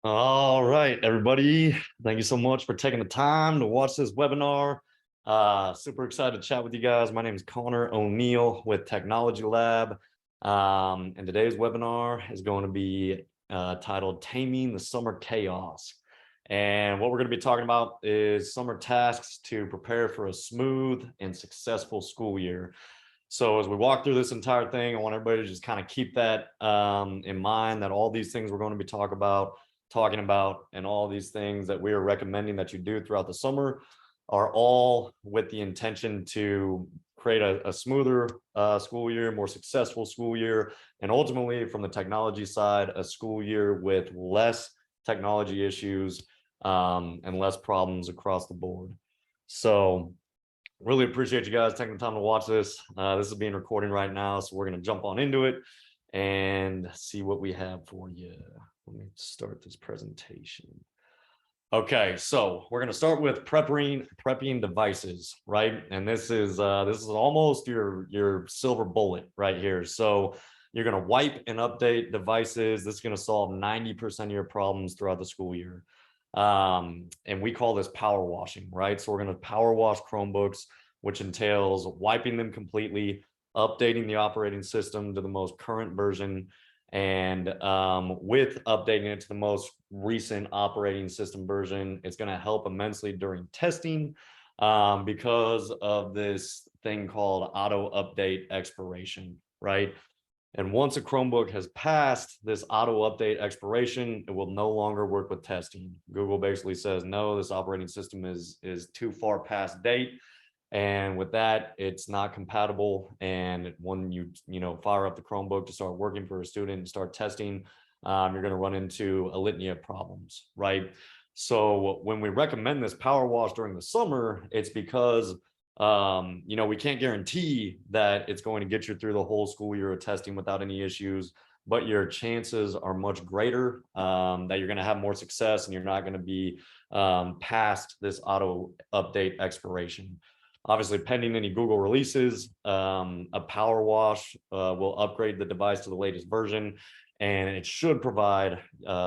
All right, everybody. Thank you so much for taking the time to watch this webinar. Super excited to chat with you guys. My name is Connor O'Neill with Technology Lab. And today's webinar is going to be titled Taming the Summer Chaos. And what we're going to be talking about is summer tasks to prepare for a smooth and successful school year. So as we walk through this entire thing, I want everybody to just kind of keep that in mind, that all these things we're going to be talking about and all these things that we are recommending that you do throughout the summer are all with the intention to create a smoother school year, more successful school year, and ultimately from the technology side, a school year with less technology issues and less problems across the board. So really appreciate you guys taking the time to watch this. This is being recorded right now, so we're going to jump on into it and see what we have for you. Let me start this presentation. Okay, so we're going to start with prepping devices, right? And this is almost your silver bullet right here. So you're going to wipe and update devices. This is going to solve 90% of your problems throughout the school year. And we call this power washing, right? So we're going to power wash Chromebooks, which entails wiping them completely, updating the operating system to the most current version, and with updating it to the most recent operating system version. It's going to help immensely during testing because of this thing called auto update expiration, right? And once a Chromebook has passed this auto update expiration, it will no longer work with testing. Google basically says, no, this operating system is too far past date. And with that, it's not compatible. And when you fire up the Chromebook to start working for a student and start testing, you're going to run into a litany of problems, right? So when we recommend this power wash during the summer, it's because we can't guarantee that it's going to get you through the whole school year of testing without any issues, but your chances are much greater that you're going to have more success and you're not going to be past this auto update expiration. Obviously, pending any Google releases, a power wash will upgrade the device to the latest version, and it should provide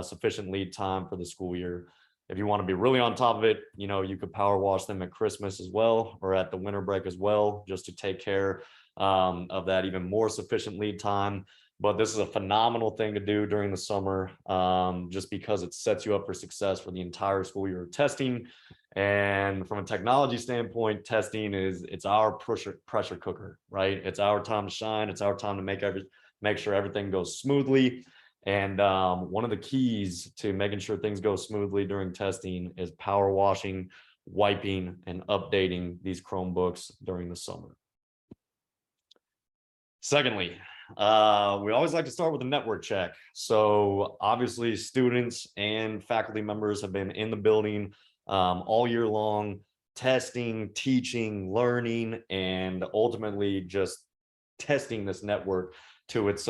sufficient lead time for the school year. If you want to be really on top of it, you could power wash them at Christmas as well, or at the winter break as well, just to take care of that even more sufficient lead time. But this is a phenomenal thing to do during the summer, just because it sets you up for success for the entire school year of testing. And from a technology standpoint, testing it's our pressure cooker, right? It's our time to shine. It's our time to make sure everything goes smoothly. And one of the keys to making sure things go smoothly during testing is power washing, wiping, and updating these Chromebooks during the summer. Secondly, we always like to start with a network check. So obviously students and faculty members have been in the building all year long, testing, teaching, learning, and ultimately just testing this network to its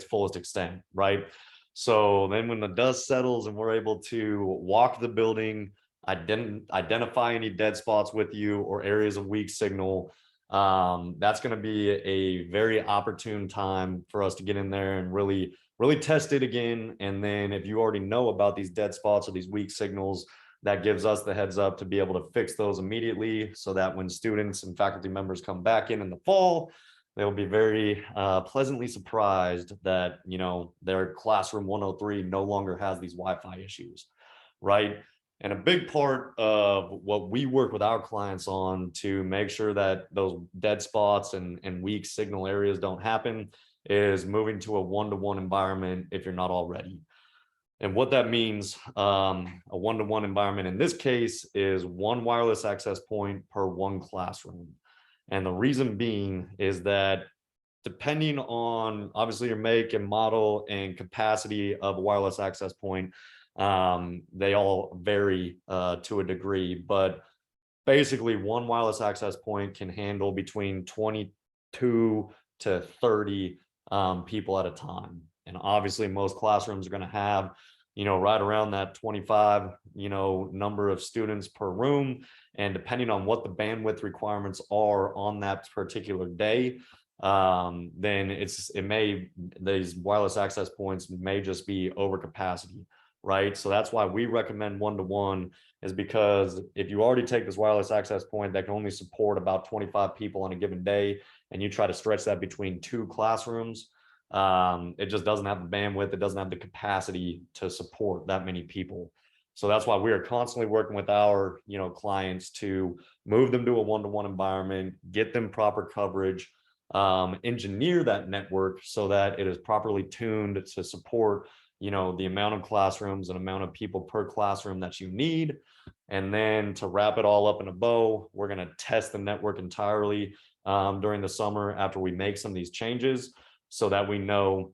fullest extent, right? So then when the dust settles and we're able to walk the building, identify any dead spots with you or areas of weak signal, that's going to be a very opportune time for us to get in there and really test it again. And then if you already know about these dead spots or these weak signals, that gives us the heads up to be able to fix those immediately, so that when students and faculty members come back in the fall, they'll be very pleasantly surprised that their classroom 103 no longer has these Wi-Fi issues, right? And a big part of what we work with our clients on to make sure that those dead spots and weak signal areas don't happen is moving to a one-to-one environment if you're not already. And what that means, a one-to-one environment in this case is one wireless access point per one classroom. And the reason being is that depending on obviously your make and model and capacity of a wireless access point, they all vary to a degree, but basically one wireless access point can handle between 22 to 30 people at a time. And obviously most classrooms are going to have, right around that 25, number of students per room. And depending on what the bandwidth requirements are on that particular day, then these wireless access points may just be over capacity, right? So that's why we recommend one-to-one, is because if you already take this wireless access point that can only support about 25 people on a given day, and you try to stretch that between 2 classrooms, it just doesn't have the bandwidth, it doesn't have the capacity to support that many people. So that's why we are constantly working with our, clients to move them to a one-to-one environment, get them proper coverage, engineer that network so that it is properly tuned to support, the amount of classrooms and amount of people per classroom that you need. And then to wrap it all up in a bow, we're going to test the network entirely during the summer after we make some of these changes, so that we know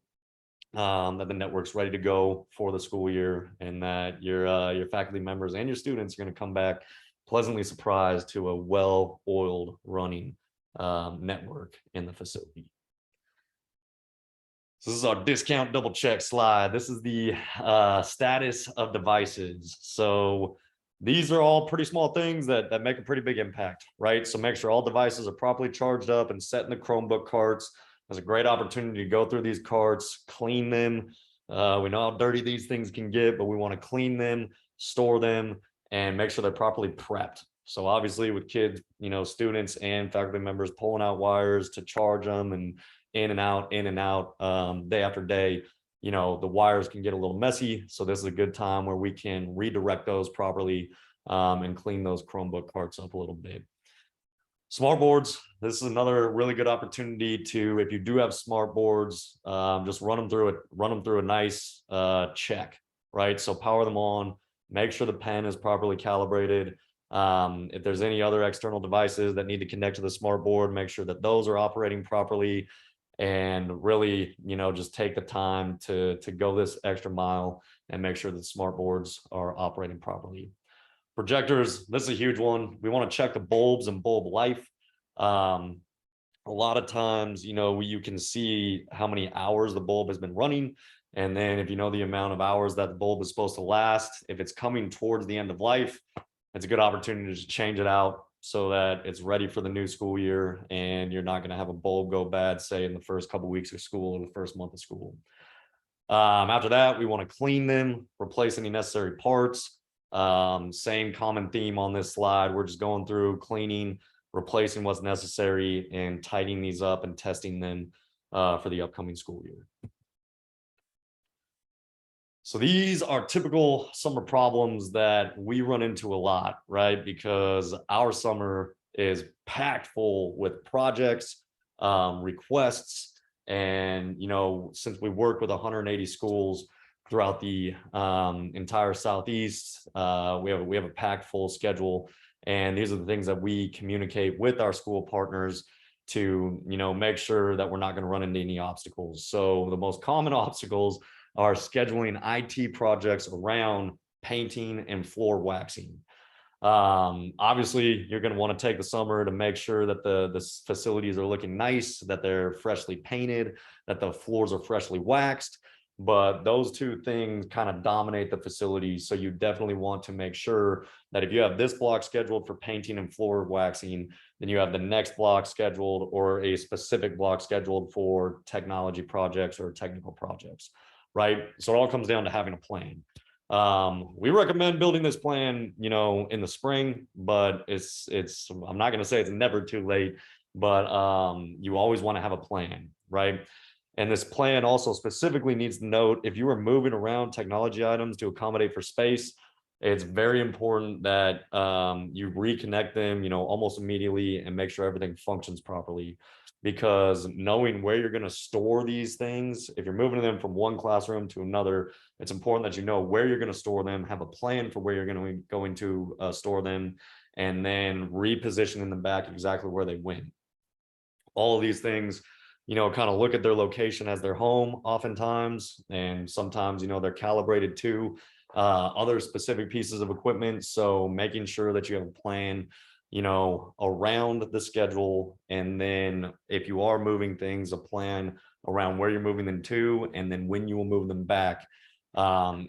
that the network's ready to go for the school year, and that your faculty members and your students are going to come back pleasantly surprised to a well-oiled running network in the facility. So this is our discount double check slide. This is the status of devices. So these are all pretty small things that make a pretty big impact, right? So make sure all devices are properly charged up and set in the Chromebook carts. There's a great opportunity to go through these carts, clean them. We know how dirty these things can get, but we want to clean them, store them, and make sure they're properly prepped. So obviously with kids, students and faculty members pulling out wires to charge them and in and out, day after day, the wires can get a little messy. So this is a good time where we can redirect those properly and clean those Chromebook carts up a little bit. Smart boards. This is another really good opportunity to, if you do have smart boards, just run them through a nice check, right? So power them on, make sure the pen is properly calibrated. If there's any other external devices that need to connect to the smart board, make sure that those are operating properly, and really, just take the time to go this extra mile and make sure that smart boards are operating properly. Projectors, this is a huge one. We want to check the bulbs and bulb life. A lot of times, you can see how many hours the bulb has been running. And then if you know the amount of hours that the bulb is supposed to last, if it's coming towards the end of life, it's a good opportunity to change it out so that it's ready for the new school year, and you're not going to have a bulb go bad, say in the first couple of weeks of school or the first month of school. After that, we want to clean them, replace any necessary parts. Same common theme on this slide. We're just going through cleaning, replacing what's necessary, and tightening these up and testing them for the upcoming school year. So these are typical summer problems that we run into a lot, right? Because our summer is packed full with projects, requests, and since we work with 180 schools throughout the entire Southeast, we have a packed full schedule, and these are the things that we communicate with our school partners to make sure that we're not going to run into any obstacles. So the most common obstacles are scheduling IT projects around painting and floor waxing. Obviously, you're going to want to take the summer to make sure that the facilities are looking nice, that they're freshly painted, that the floors are freshly waxed. But those two things kind of dominate the facility. So you definitely want to make sure that if you have this block scheduled for painting and floor waxing, then you have the next block scheduled, or a specific block scheduled for technology projects or technical projects. Right. So it all comes down to having a plan. We recommend building this plan, in the spring, but I'm not going to say it's never too late, but you always want to have a plan, right? And this plan also specifically needs to note, if you are moving around technology items to accommodate for space, it's very important that you reconnect them, almost immediately, and make sure everything functions properly. Because knowing where you're going to store these things, if you're moving them from one classroom to another, it's important that you know where you're going to store them, have a plan for where you're going to store them, and then repositioning them back exactly where they went. All of these things, kind of look at their location as their home oftentimes, and sometimes, they're calibrated to other specific pieces of equipment. So making sure that you have a plan around the schedule, and then if you are moving things, a plan around where you're moving them to, and then when you will move them back,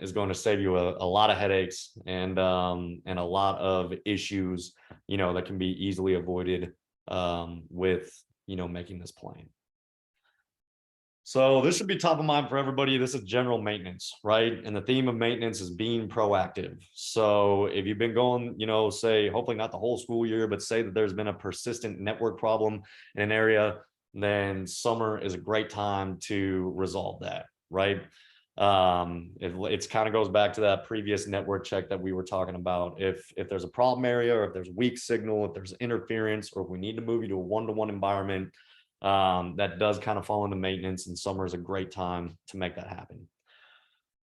is going to save you a lot of headaches and a lot of issues, that can be easily avoided with making this plan. So this should be top of mind for everybody. This is general maintenance, right? And the theme of maintenance is being proactive. So if you've been going, say, hopefully not the whole school year, but say that there's been a persistent network problem in an area, then summer is a great time to resolve that, right? It's kind of goes back to that previous network check that we were talking about. If there's a problem area, or if there's weak signal, if there's interference, or if we need to move you to a one-to-one environment, that does kind of fall into maintenance, and summer is a great time to make that happen.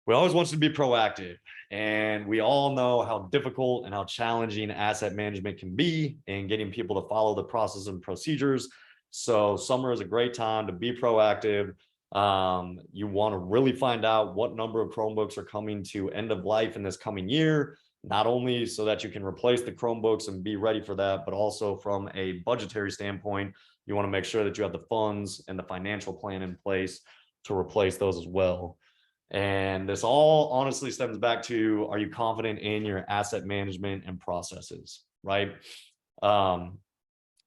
We always want you to be proactive, and we all know how difficult and how challenging asset management can be in getting people to follow the process and procedures. So summer is a great time to be proactive. You want to really find out what number of Chromebooks are coming to end of life in this coming year, not only so that you can replace the Chromebooks and be ready for that, but also from a budgetary standpoint, you want to make sure that you have the funds and the financial plan in place to replace those as well. And this all honestly stems back to, are you confident in your asset management and processes, right?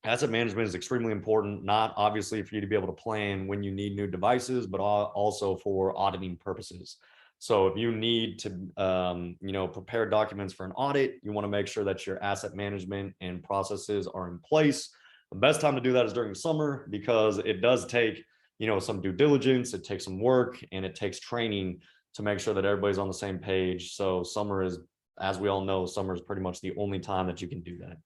Asset management is extremely important, not obviously for you to be able to plan when you need new devices, but also for auditing purposes. So if you need to, prepare documents for an audit, you want to make sure that your asset management and processes are in place. The best time to do that is during summer, because it does take, some due diligence, it takes some work, and it takes training to make sure that everybody's on the same page. So summer is, as we all know, summer is pretty much the only time that you can do that.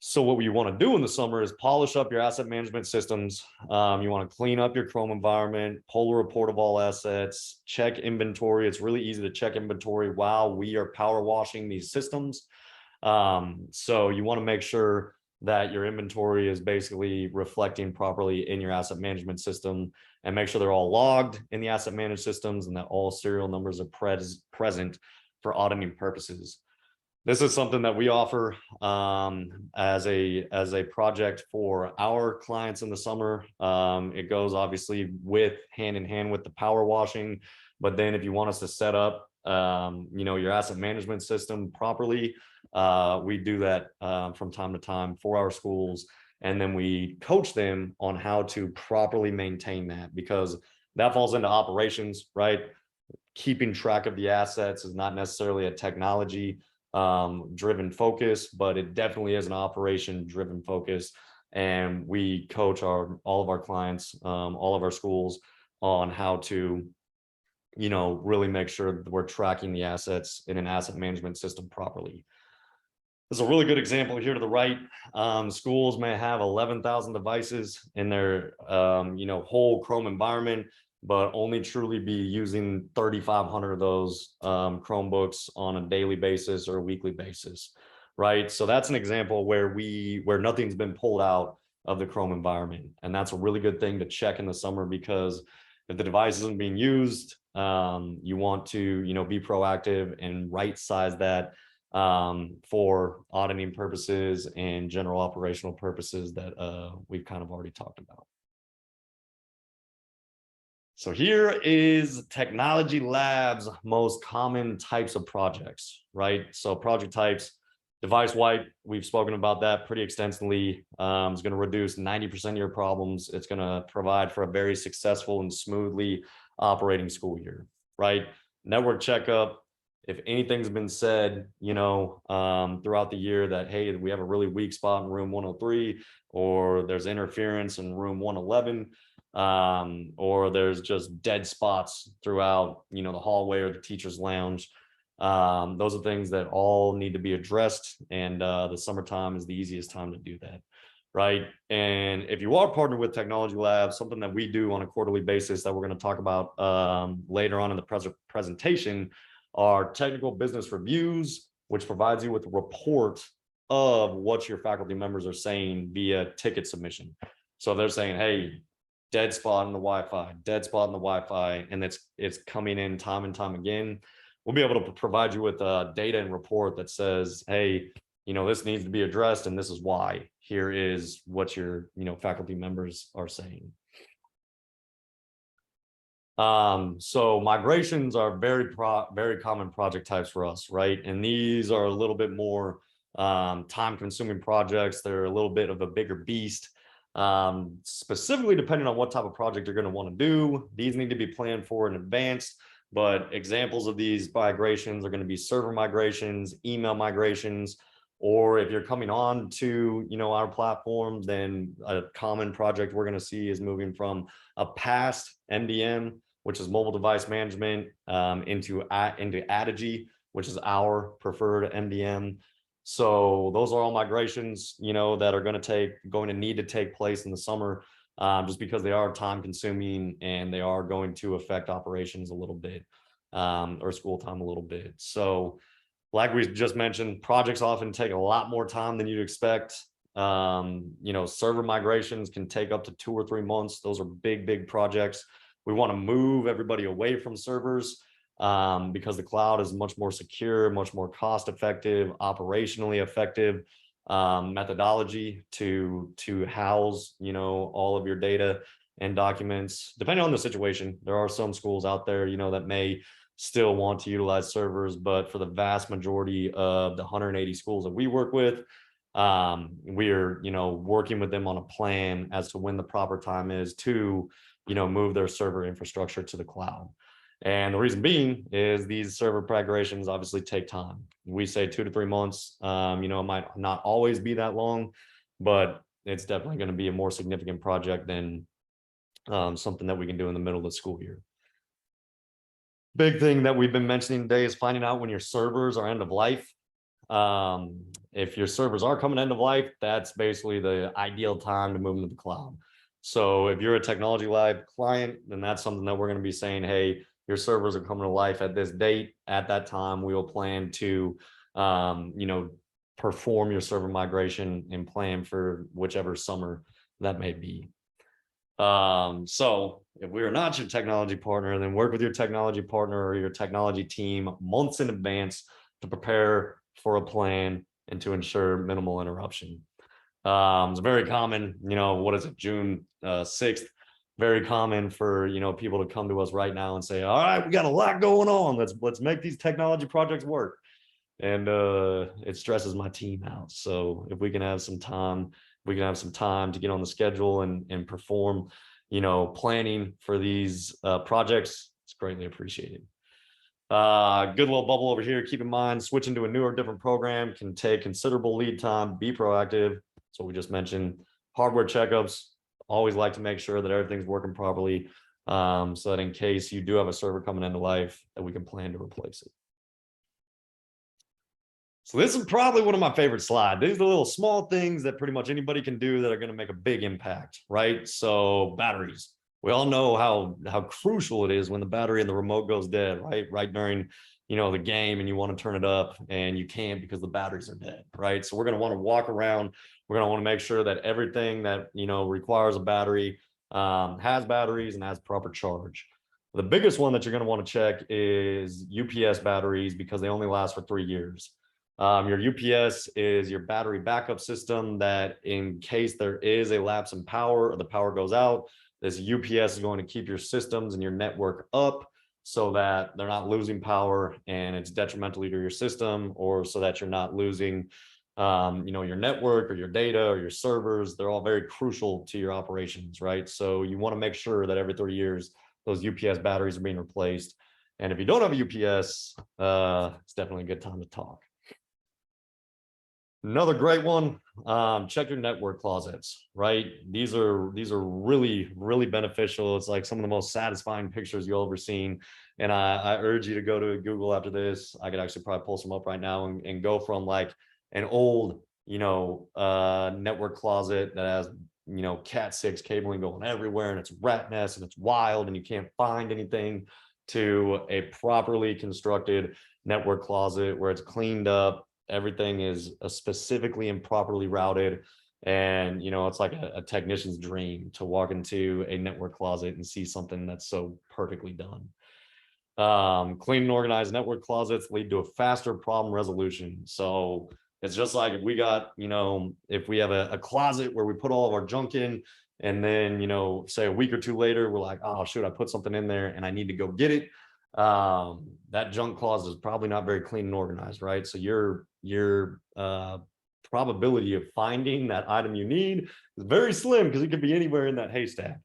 So what you want to do in the summer is polish up your asset management systems. You want to clean up your Chrome environment, pull a report of all assets, check inventory. It's really easy to check inventory while we are power washing these systems. So you want to make sure that your inventory is basically reflecting properly in your asset management system, and make sure they're all logged in the asset management systems and that all serial numbers are present for auditing purposes. This is something that we offer as a project for our clients in the summer. It goes obviously hand in hand with the power washing, but then if you want us to set up your asset management system properly, we do that from time to time for our schools, and then we coach them on how to properly maintain that, because that falls into operations, right? Keeping track of the assets is not necessarily a technology driven focus, but it definitely is an operation driven focus. And we coach all of our clients, all of our schools, on how to really make sure that we're tracking the assets in an asset management system properly. There's a really good example here to the right. Schools may have 11,000 devices in their whole Chrome environment, but only truly be using 3,500 of those Chromebooks on a daily basis or a weekly basis, right? So that's an example where nothing's been pulled out of the Chrome environment, and that's a really good thing to check in the summer, because if the device isn't being used, you want to be proactive and right size that for auditing purposes and general operational purposes that we've kind of already talked about. So here is Technology Lab's most common types of projects, right? So project types, device wipe, we've spoken about that pretty extensively. It's going to reduce 90% of your problems. It's going to provide for a very successful and smoothly operating school year, right? Network checkup, if anything's been said, throughout the year that, hey, we have a really weak spot in room 103, or there's interference in room 111, or there's just dead spots throughout, the hallway or the teacher's lounge. Those are things that all need to be addressed, and the summertime is the easiest time to do that, right? And if you are partnered with Technology Lab, something that we do on a quarterly basis that we're going to talk about later on in the presentation are technical business reviews, which provides you with a report of what your faculty members are saying via ticket submission. So if they're saying, hey, dead spot in the Wi-Fi, dead spot in the Wi-Fi, and it's coming in time and time again, we'll be able to provide you with data and report that says, hey, this needs to be addressed, and this is why. Here is what your faculty members are saying. So migrations are very common project types for us, right? And these are a little bit more time-consuming projects. They're a little bit of a bigger beast. Specifically depending on what type of project you're going to want to do. These need to be planned for in advance, but examples of these migrations are going to be server migrations, email migrations, or if you're coming on to, our platform, then a common project we're going to see is moving from a past MDM, which is mobile device management, into Adigy, which is our preferred MDM. So those are all migrations, that are going to need to take place in the summer, just because they are time consuming and they are going to affect operations a little bit, or school time a little bit. So like we just mentioned, projects often take a lot more time than you'd expect. Server migrations can take up to 2 or 3 months. Those are big projects. We want to move everybody away from servers, because the cloud is much more secure, much more cost effective, operationally effective methodology to house, all of your data and documents. Depending on the situation, there are some schools out there, that may still want to utilize servers, but for the vast majority of the 180 schools that we work with, we're, working with them on a plan as to when the proper time is to, move their server infrastructure to the cloud. And the reason being is these server migrations obviously take time. We say 2 to 3 months. It might not always be that long, but it's definitely going to be a more significant project than something that we can do in the middle of the school year. Big thing that we've been mentioning today is finding out when your servers are end of life. If your servers are coming end of life, that's basically the ideal time to move them to the cloud. So if you're a Technology Lab client, then that's something that we're going to be saying, hey, your servers are coming to life at this date. At that time, we will plan to, perform your server migration and plan for whichever summer that may be. So if we are not your technology partner, then work with your technology partner or your technology team months in advance to prepare for a plan and to ensure minimal interruption. It's very common, what is it, June 6th, very common for, people to come to us right now and say, all right, we got a lot going on. Let's make these technology projects work. And it stresses my team out. So if we can have some time, to get on the schedule and perform, planning for these projects, it's greatly appreciated. Good little bubble over here. Keep in mind, switching to a new or different program can take considerable lead time. Be proactive. So we just mentioned hardware checkups. Always like to make sure that everything's working properly, so that in case you do have a server coming into life, that we can plan to replace it. So this is probably one of my favorite slides. These are the little small things that pretty much anybody can do that are going to make a big impact, right? So batteries. We all know how crucial it is when the battery in the remote goes dead, right? Right during, the game, and you want to turn it up and you can't because the batteries are dead, right? So we're going to want to walk around. We're going to want to make sure that everything that, requires a battery has batteries and has proper charge. The biggest one that you're going to want to check is UPS batteries, because they only last for 3 years. Your UPS is your battery backup system that in case there is a lapse in power or the power goes out, this UPS is going to keep your systems and your network up so that they're not losing power and it's detrimental to your system, or so that you're not losing, your network or your data or your servers. They're all very crucial to your operations, right? So you want to make sure that every 3 years, those UPS batteries are being replaced. And if you don't have a UPS, it's definitely a good time to talk. Another great one, check your network closets, right? These are really beneficial. It's like some of the most satisfying pictures you'll ever seen. And I urge you to go to Google after this. I could actually probably pull some up right now and go from like an old, network closet that has, Cat 6 cabling going everywhere and it's rat nest and it's wild and you can't find anything, to a properly constructed network closet where it's cleaned up. Everything is specifically and properly routed. And, it's like a technician's dream to walk into a network closet and see something that's so perfectly done. Clean and organized network closets lead to a faster problem resolution. So it's just like if we got, if we have a closet where we put all of our junk in, and then, say a week or two later, we're like, oh, shoot, I put something in there and I need to go get it. That junk closet is probably not very clean and organized, right? So your probability of finding that item you need is very slim because it could be anywhere in that haystack.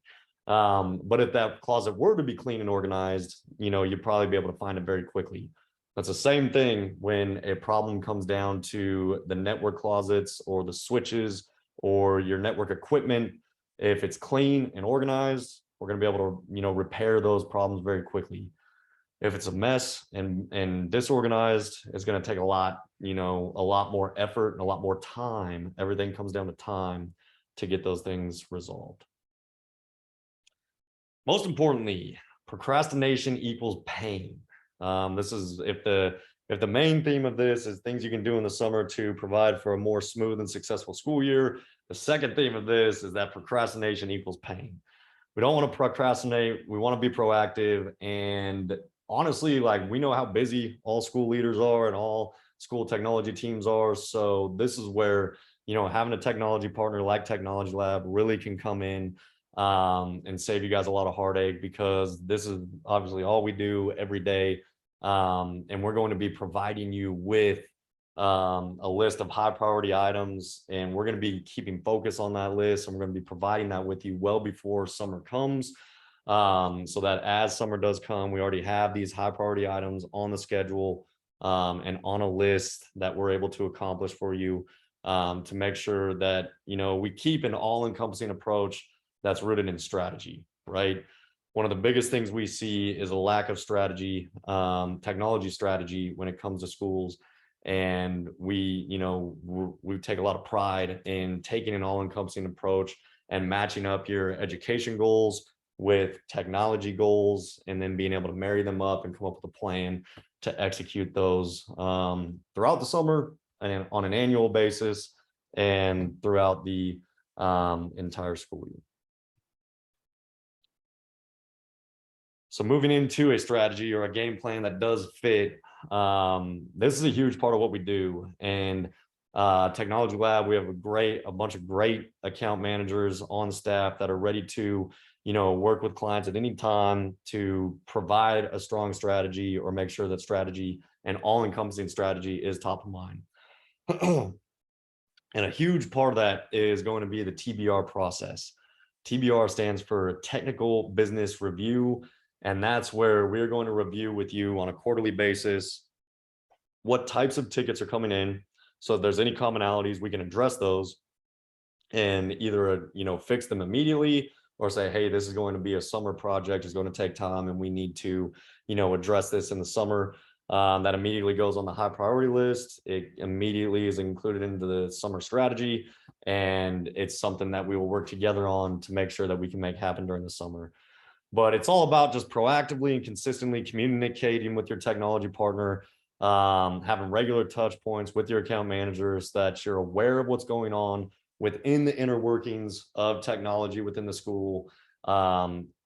But if that closet were to be clean and organized, you'd probably be able to find it very quickly. That's the same thing when a problem comes down to the network closets or the switches or your network equipment. If it's clean and organized, we're going to be able to, repair those problems very quickly. If it's a mess and disorganized, it's going to take a lot more effort and a lot more time. Everything comes down to time to get those things resolved. Most importantly, procrastination equals pain. This is if the main theme of this is things you can do in the summer to provide for a more smooth and successful school year. The second theme of this is that procrastination equals pain. We don't want to procrastinate. We want to be proactive. And honestly, like, we know how busy all school leaders are and all school technology teams are. So this is where, having a technology partner like Technology Lab really can come in and save you guys a lot of heartache, because this is obviously all we do every day. And we're going to be providing you with a list of high priority items, and we're going to be keeping focus on that list, and we're going to be providing that with you well before summer comes, so that as summer does come, we already have these high priority items on the schedule and on a list that we're able to accomplish for you, to make sure that we keep an all-encompassing approach that's rooted in strategy, right? One of the biggest things we see is a lack of strategy, technology strategy, when it comes to schools. And we take a lot of pride in taking an all-encompassing approach and matching up your education goals with technology goals, and then being able to marry them up and come up with a plan to execute those throughout the summer and on an annual basis and throughout the entire school year. So moving into a strategy or a game plan that does fit, this is a huge part of what we do. And Technology Lab, we have a bunch of great account managers on staff that are ready to, work with clients at any time to provide a strong strategy or make sure that strategy and all-encompassing strategy is top of mind. And a huge part of that is going to be the TBR process. TBR stands for Technical Business Review. And that's where we're going to review with you on a quarterly basis what types of tickets are coming in. So if there's any commonalities, we can address those and either, fix them immediately, or say, hey, this is going to be a summer project. It's going to take time and we need to, address this in the summer. That immediately goes on the high priority list. It immediately is included into the summer strategy. And it's something that we will work together on to make sure that we can make happen during the summer. But it's all about just proactively and consistently communicating with your technology partner, having regular touch points with your account managers, that you're aware of what's going on within the inner workings of technology within the school,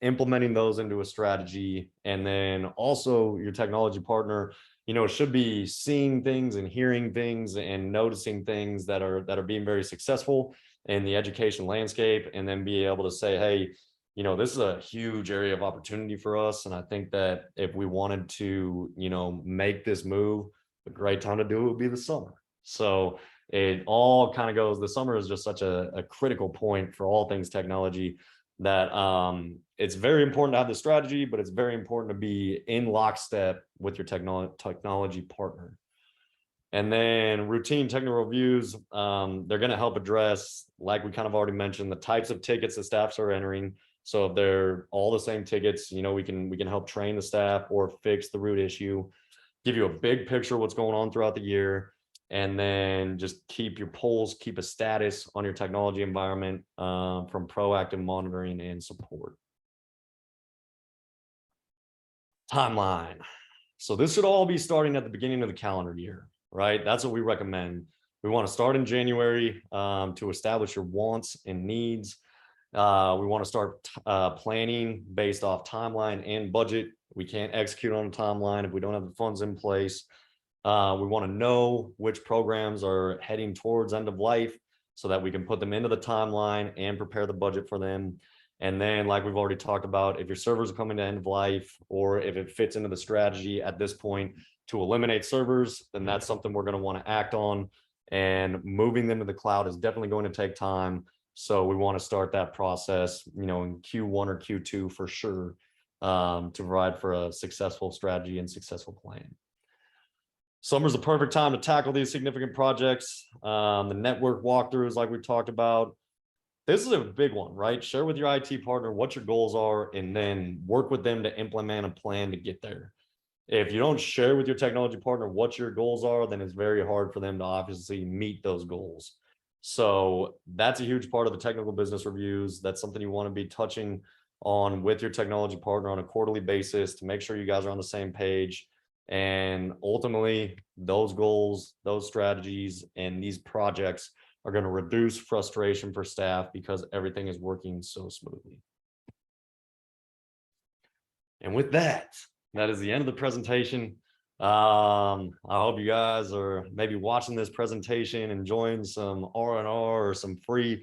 implementing those into a strategy. And then also your technology partner, should be seeing things and hearing things and noticing things that are being very successful in the education landscape, and then be able to say, hey, this is a huge area of opportunity for us. And I think that if we wanted to, make this move, a great time to do it would be the summer. So it all kind of goes, the summer is just such a critical point for all things technology, that it's very important to have the strategy, but it's very important to be in lockstep with your technology partner. And then routine technical reviews, they're going to help address, like we kind of already mentioned, the types of tickets the staffs are entering. So if they're all the same tickets, we can help train the staff or fix the root issue, give you a big picture of what's going on throughout the year, and then just keep your pulse, keep a status on your technology environment from proactive monitoring and support. Timeline. So this should all be starting at the beginning of the calendar year, right? That's what we recommend. We want to start in January to establish your wants and needs. We want to start planning based off timeline and budget. We can't execute on a timeline if we don't have the funds in place. We want to know which programs are heading towards end of life so that we can put them into the timeline and prepare the budget for them. And then, like we've already talked about, if your servers are coming to end of life, or if it fits into the strategy at this point to eliminate servers, then that's something we're going to want to act on and moving them to the cloud is definitely going to take time. So we want to start that process, in Q1 or Q2 for sure, to provide for a successful strategy and successful plan. Summer's the perfect time to tackle these significant projects. The network walkthroughs, like we talked about, this is a big one, right? Share with your IT partner what your goals are, and then work with them to implement a plan to get there. If you don't share with your technology partner what your goals are, then it's very hard for them to obviously meet those goals. So that's a huge part of the technical business reviews. That's something you want to be touching on with your technology partner on a quarterly basis to make sure you guys are on the same page. And ultimately, those goals, those strategies, and these projects are going to reduce frustration for staff because everything is working so smoothly. And with that, that is the end of the presentation. I hope you guys are maybe watching this presentation, enjoying some R&R or some free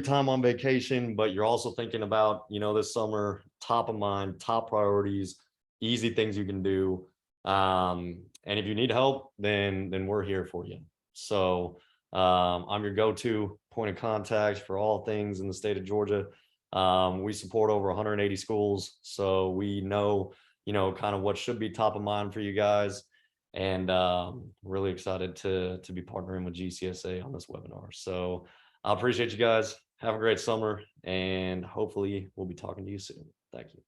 time on vacation, but you're also thinking about, this summer, top of mind, top priorities, easy things you can do. And if you need help, then we're here for you. So I'm your go-to point of contact for all things in the state of Georgia. We support over 180 schools, so we know, kind of what should be top of mind for you guys. And really excited to be partnering with GCSA on this webinar. So I appreciate you guys. Have a great summer, and hopefully we'll be talking to you soon. Thank you.